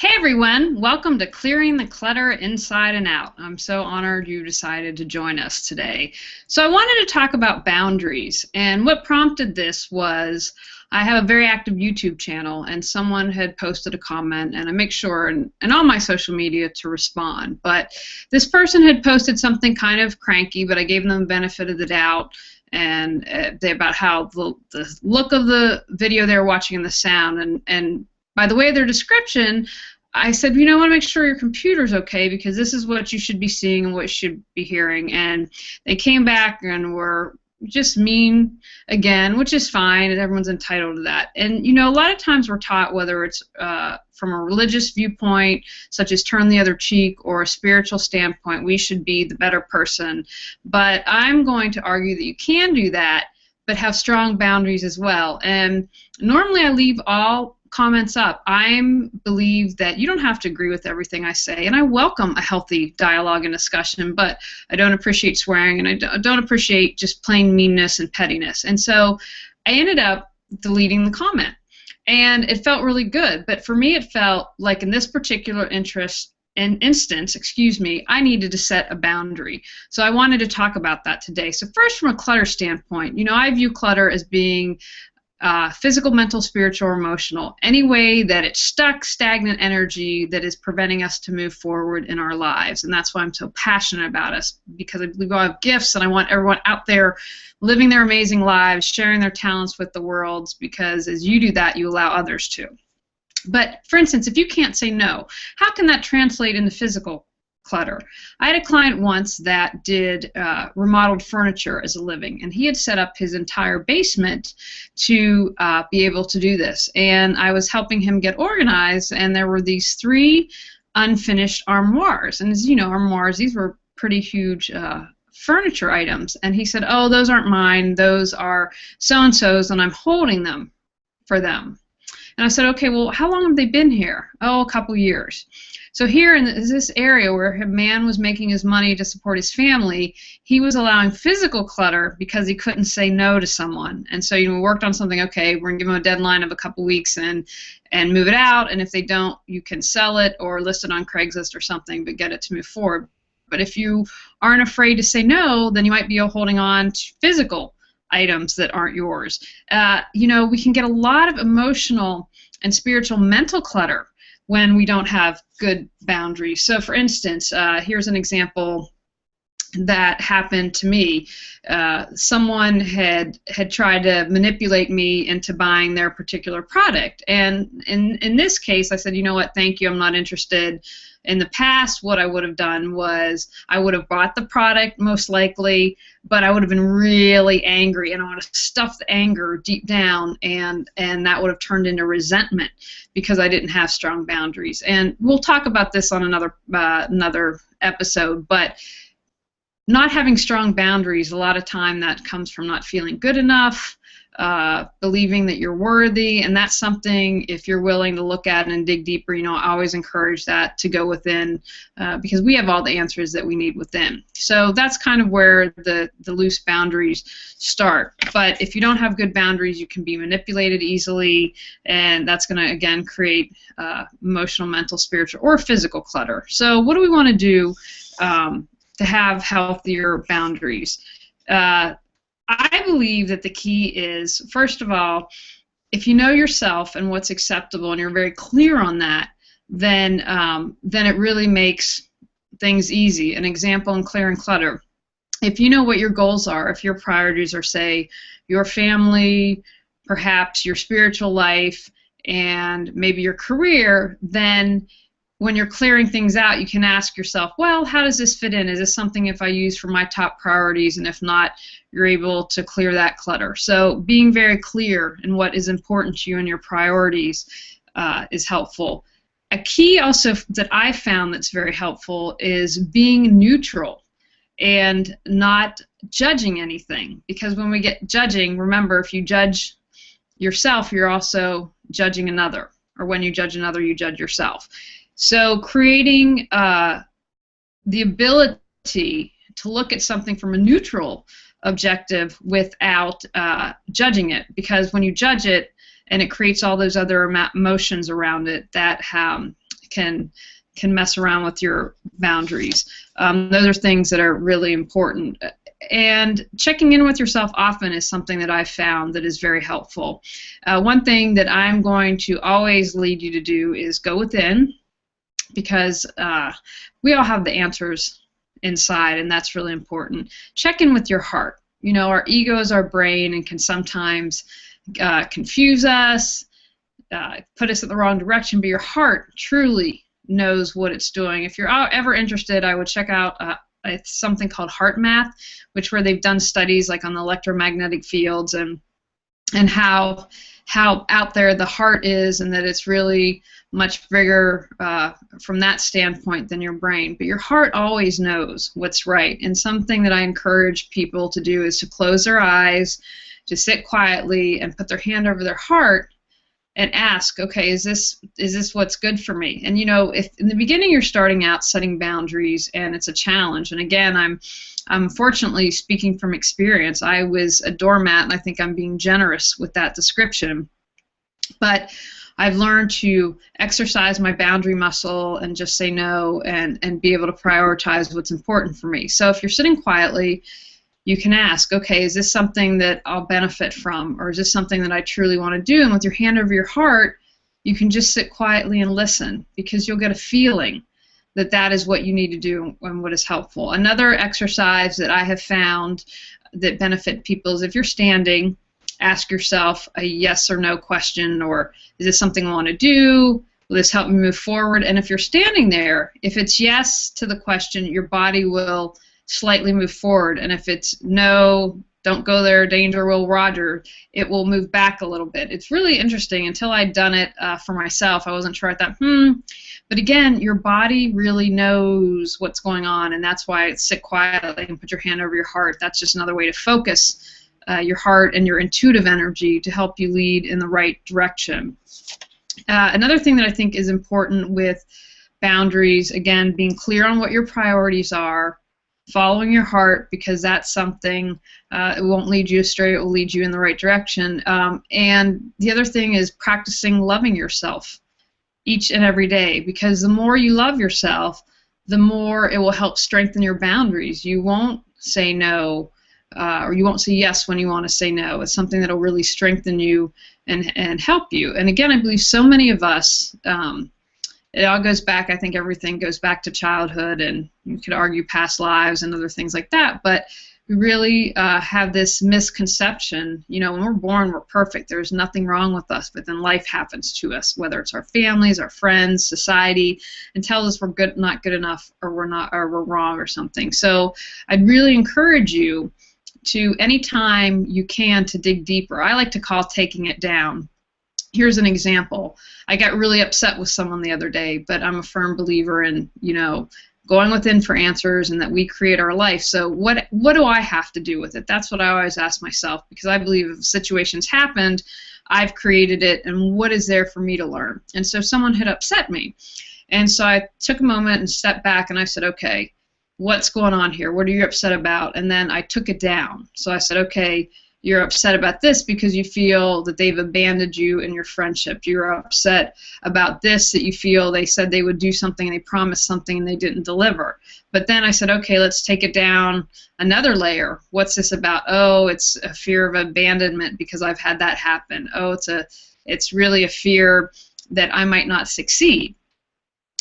Hey everyone, welcome to Clearing the Clutter Inside and Out. I'm so honored you decided to join us today. So I wanted to talk about boundaries, and what prompted this was I have a very active YouTube channel, and someone had posted a comment, and I make sure and on my social media to respond. But this person had posted something kind of cranky, but I gave them the benefit of the doubt, and about how the look of the video they were watching and the sound, and by the way of their description, I said, I want to make sure your computer's okay because this is what you should be seeing and what you should be hearing. And they came back and were just mean again, which is fine, and everyone's entitled to that. And, a lot of times we're taught, whether it's from a religious viewpoint, such as turn the other cheek, or a spiritual standpoint, we should be the better person. But I'm going to argue that you can do that, but have strong boundaries as well. And normally I leave all comments up. I believe that you don't have to agree with everything I say, and I welcome a healthy dialogue and discussion, but I don't appreciate swearing, and I don't appreciate just plain meanness and pettiness. And so I ended up deleting the comment, and it felt really good. But for me, it felt like in this particular instance, I needed to set a boundary. So I wanted to talk about that today. So first, from a clutter standpoint, I view clutter as being physical, mental, spiritual, or emotional. Any way that it's stuck, stagnant energy that is preventing us to move forward in our lives. And that's why I'm so passionate about us, because I believe we all have gifts, and I want everyone out there living their amazing lives, sharing their talents with the world, because as you do that, you allow others to. But for instance, if you can't say no, how can that translate into physical clutter? I had a client once that did remodeled furniture as a living, and he had set up his entire basement to be able to do this. And I was helping him get organized, and there were these 3 unfinished armoires. And as you know, armoires, these were pretty huge furniture items. And he said, "Oh, those aren't mine. Those are so-and-so's, and I'm holding them for them." And I said, "Okay, well, how long have they been here?" "Oh, a couple years." So here in this area where a man was making his money to support his family, he was allowing physical clutter because he couldn't say no to someone. And so we worked on something. Okay, we're going to give him a deadline of a couple weeks and move it out. And if they don't, you can sell it or list it on Craigslist or something, but get it to move forward. But if you aren't afraid to say no, then you might be holding on to physical items that aren't yours. We can get a lot of emotional and spiritual mental clutter when we don't have good boundaries. So for instance, here's an example that happened to me. Someone had tried to manipulate me into buying their particular product, and in this case I said, "You know what, thank you, I'm not interested." In the past, what I would have done was I would have bought the product most likely, but I would have been really angry, and I would have stuffed the anger deep down, and that would have turned into resentment because I didn't have strong boundaries. And we'll talk about this on another episode, but not having strong boundaries, a lot of time that comes from not feeling good enough, believing that you're worthy, and that's something, if you're willing to look at and dig deeper, I always encourage that to go within, because we have all the answers that we need within. So that's kind of where the loose boundaries start. But if you don't have good boundaries, you can be manipulated easily, and that's going to, again, create emotional, mental, spiritual, or physical clutter. So what do we want to do to have healthier boundaries? I believe that the key is, first of all, if you know yourself and what's acceptable and you're very clear on that, then it really makes things easy. An example in clearing clutter: if you know what your goals are, if your priorities are, say, your family, perhaps your spiritual life, and maybe your career, then when you're clearing things out, you can ask yourself, well, how does this fit in? Is this something if I use for my top priorities? And if not, you're able to clear that clutter. So being very clear in what is important to you and your priorities is helpful. A key also that I found that's very helpful is being neutral and not judging anything. Because when we get judging, remember, if you judge yourself, you're also judging another. Or when you judge another, you judge yourself. So creating the ability to look at something from a neutral objective without judging it, because when you judge it and it creates all those other emotions around it that can mess around with your boundaries. Those are things that are really important. And checking in with yourself often is something that I've found that is very helpful. One thing that I'm going to always lead you to do is go within, because we all have the answers inside, and that's really important. Check in with your heart. You know, our ego is our brain and can sometimes confuse us, put us in the wrong direction, but your heart truly knows what it's doing. If you're ever interested, I would check out it's something called Heart Math, where they've done studies like on the electromagnetic fields and how out there the heart is, and that it's really much bigger from that standpoint than your brain. But your heart always knows what's right. And something that I encourage people to do is to close their eyes, to sit quietly and put their hand over their heart and ask, okay, is this what's good for me? And you know, if in the beginning you're starting out setting boundaries and it's a challenge, and again, I'm fortunately speaking from experience. I was a doormat, and I think I'm being generous with that description. But I've learned to exercise my boundary muscle and just say no and be able to prioritize what's important for me. So if you're sitting quietly, you can ask, okay, is this something that I'll benefit from, or is this something that I truly want to do? And with your hand over your heart, you can just sit quietly and listen, because you'll get a feeling that that is what you need to do and what is helpful. Another exercise that I have found that benefit people is if you're standing, ask yourself a yes or no question, or is this something I want to do? Will this help me move forward? And if you're standing there, if it's yes to the question, your body will slightly move forward, and if it's no, don't go there, danger, Will Roger, it will move back a little bit. It's really interesting. Until I'd done it for myself, I wasn't sure. I thought, but again, your body really knows what's going on, and that's why it's sit quietly and put your hand over your heart. That's just another way to focus your heart and your intuitive energy to help you lead in the right direction. Another thing that I think is important with boundaries, again, being clear on what your priorities are, following your heart, because that's something, it won't lead you astray, it will lead you in the right direction. And the other thing is practicing loving yourself each and every day, because the more you love yourself, the more it will help strengthen your boundaries. You won't say no, or you won't say yes when you want to say no. It's something that will really strengthen you and help you. And again, I believe so many of us, it all goes back, I think everything goes back to childhood, and you could argue past lives and other things like that, but we really have this misconception, you know, when we're born, we're perfect. There's nothing wrong with us, but then life happens to us, whether it's our families, our friends, society, and tells us we're good, not good enough, or we're wrong or something. So I'd really encourage you to, anytime you can, to dig deeper. I like to call taking it down. Here's an example. I got really upset with someone the other day, but I'm a firm believer in, you know, going within for answers, and that we create our life. So what do I have to do with it? That's what I always ask myself, because I believe if situations happened, I've created it, and what is there for me to learn? And so someone had upset me, and so I took a moment and stepped back, and I said, okay, what's going on here? What are you upset about? And then I took it down. So I said, okay, you're upset about this because you feel that they've abandoned you in your friendship. You're upset about this, that you feel they said they would do something, and they promised something, and they didn't deliver. But then I said, okay, let's take it down another layer. What's this about? Oh, it's a fear of abandonment because I've had that happen. Oh, it's really a fear that I might not succeed,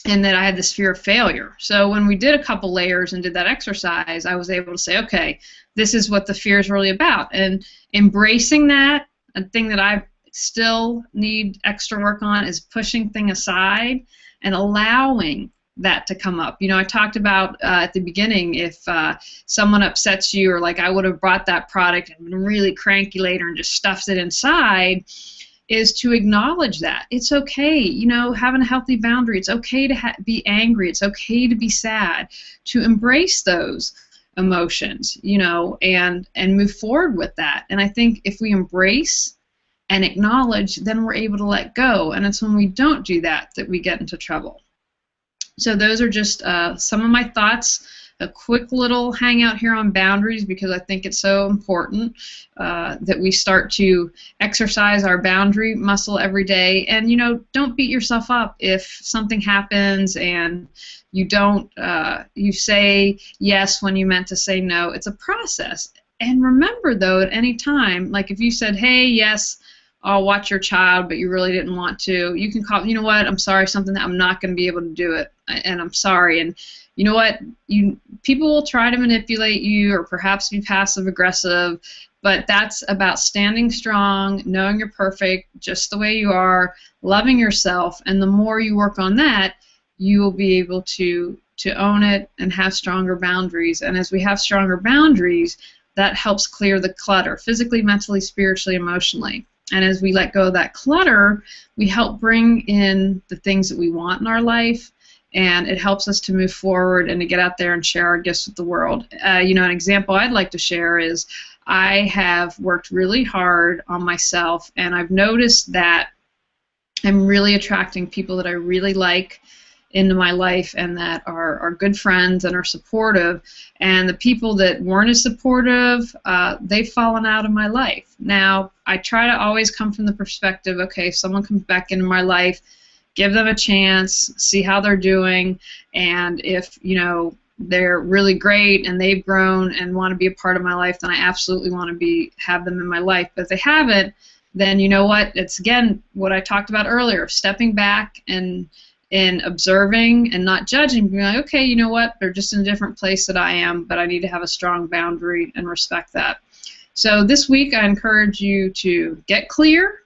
and that I had this fear of failure. So when we did a couple layers and did that exercise, I was able to say, okay, this is what the fear is really about. And embracing that, a thing that I still need extra work on, is pushing things aside and allowing that to come up. You know, I talked about at the beginning, if someone upsets you, or like I would have brought that product and been really cranky later and just stuffed it inside, is to acknowledge that. It's okay, you know, having a healthy boundary. It's okay to be angry. It's okay to be sad, to embrace those emotions, you know, and move forward with that. And I think if we embrace and acknowledge, then we're able to let go. And it's when we don't do that that we get into trouble. So those are just some of my thoughts a quick little hangout here on boundaries because I think it's so important that we start to exercise our boundary muscle every day. And, you know, don't beat yourself up if something happens and you don't, you say yes when you meant to say no. It's a process. And remember, though, at any time, like if you said, hey, yes, I'll watch your child, but you really didn't want to, you can call, you know what, I'm sorry, something that I'm not going to be able to do it, and I'm sorry. And you know what, people will try to manipulate you or perhaps be passive aggressive, but that's about standing strong, knowing you're perfect just the way you are, loving yourself, and the more you work on that, you will be able to own it and have stronger boundaries. And as we have stronger boundaries, that helps clear the clutter, physically, mentally, spiritually, emotionally. And as we let go of that clutter, we help bring in the things that we want in our life, and it helps us to move forward and to get out there and share our gifts with the world. You know, an example I'd like to share is I have worked really hard on myself, and I've noticed that I'm really attracting people that I really like into my life and that are good friends and are supportive, and the people that weren't as supportive, they've fallen out of my life. Now, I try to always come from the perspective, okay, if someone comes back into my life, give them a chance, see how they're doing, and if, you know, they're really great and they've grown and want to be a part of my life, then I absolutely want to have them in my life. But if they haven't, then you know what, it's again what I talked about earlier, stepping back and observing and not judging, being like, okay, you know what, they're just in a different place that I am, but I need to have a strong boundary and respect that. So this week I encourage you to get clear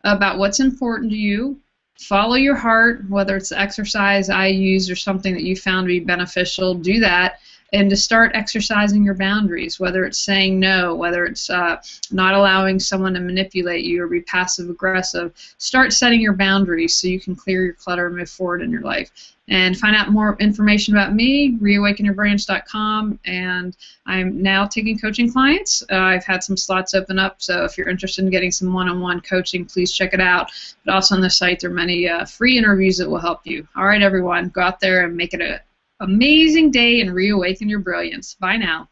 about what's important to you, follow your heart, whether it's the exercise I use or something that you found to be beneficial, do that, and to start exercising your boundaries, whether it's saying no, whether it's not allowing someone to manipulate you or be passive-aggressive. Start setting your boundaries so you can clear your clutter and move forward in your life. And find out more information about me, reawakenyourBrilliance.com, and I'm now taking coaching clients. I've had some slots open up, so if you're interested in getting some one-on-one coaching, please check it out. But also on the site, there are many free interviews that will help you. All right, everyone, go out there and make it an amazing day and reawaken your brilliance. Bye now.